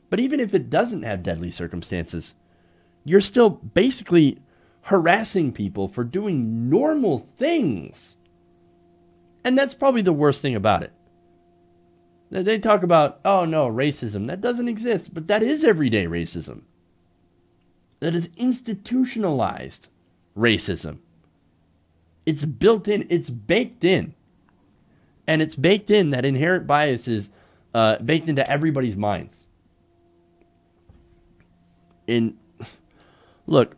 Speaker 1: But even if it doesn't have deadly circumstances, you're still basically harassing people for doing normal things. And that's probably the worst thing about it. They talk about, oh no, racism. That doesn't exist, but that is everyday racism. That is institutionalized racism. It's built in, it's baked in. And it's baked in, that inherent bias is baked into everybody's minds. And look,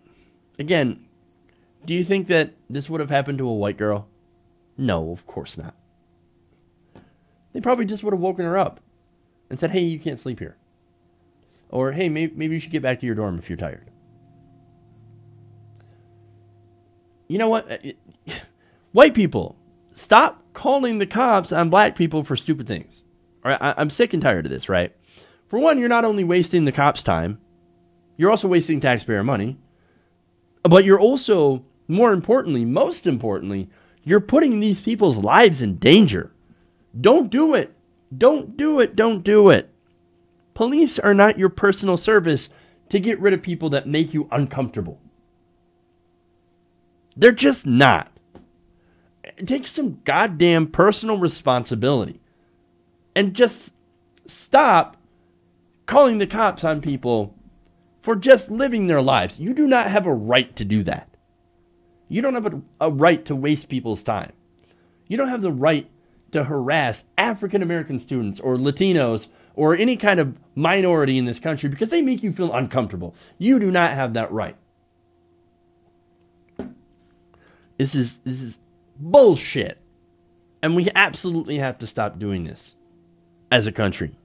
Speaker 1: again, do you think that this would have happened to a white girl? No, of course not. They probably just would have woken her up and said, hey, you can't sleep here. Or, hey, maybe you should get back to your dorm if you're tired. You know what? White people, stop calling the cops on black people for stupid things. All right? I'm sick and tired of this, right? For one, you're not only wasting the cops' time, you're also wasting taxpayer money. But you're also, most importantly, you're putting these people's lives in danger. Don't do it. Don't do it. Don't do it. Police are not your personal service to get rid of people that make you uncomfortable. They're just not. Take some goddamn personal responsibility. And just stop calling the cops on people for just living their lives. You do not have a right to do that. You don't have a right to waste people's time. You don't have the right to harass African American students or Latinos or any kind of minority in this country because they make you feel uncomfortable. You do not have that right. This is bullshit. And we absolutely have to stop doing this as a country.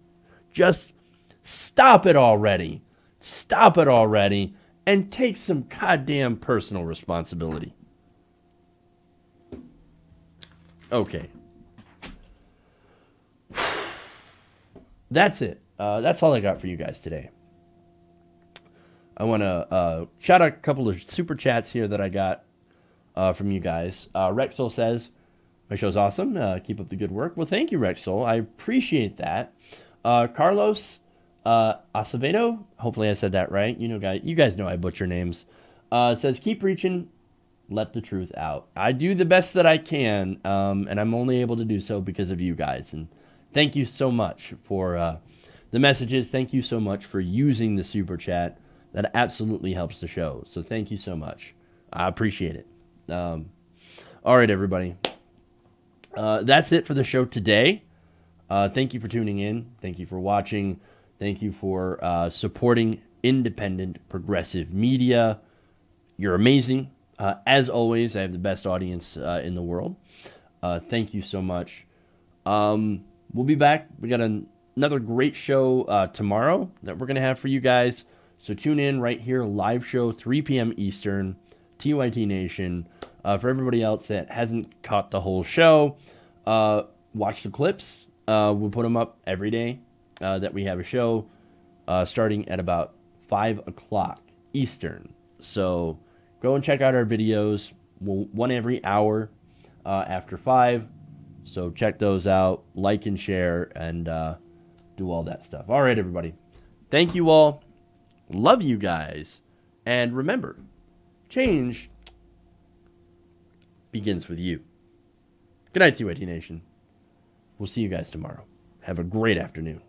Speaker 1: Just stop it already. Stop it already and take some goddamn personal responsibility. Okay. That's it. That's all I got for you guys today. I want to shout out a couple of super chats here that I got from you guys. Rexel says, my show's awesome. Keep up the good work. Well, thank you, Rexel. I appreciate that. Carlos Acevedo, hopefully I said that right. You guys know I butcher names. Says, keep preaching. Let the truth out. I do the best that I can, and I'm only able to do so because of you guys. And thank you so much for the messages. Thank you so much for using the super chat. That absolutely helps the show. So thank you so much. I appreciate it. All right, everybody. That's it for the show today. Thank you for tuning in. Thank you for watching. Thank you for supporting independent progressive media. You're amazing. As always, I have the best audience in the world. Thank you so much. We'll be back. We got another great show tomorrow that we're going to have for you guys. So tune in right here, live show, 3 p.m. Eastern, TYT Nation. For everybody else that hasn't caught the whole show, watch the clips. We'll put them up every day that we have a show, starting at about 5 o'clock Eastern. So go and check out our videos, one every hour after 5. So check those out, like and share, and do all that stuff. All right, everybody. Thank you all. Love you guys. And remember, change begins with you. Good night, TYT Nation. We'll see you guys tomorrow. Have a great afternoon.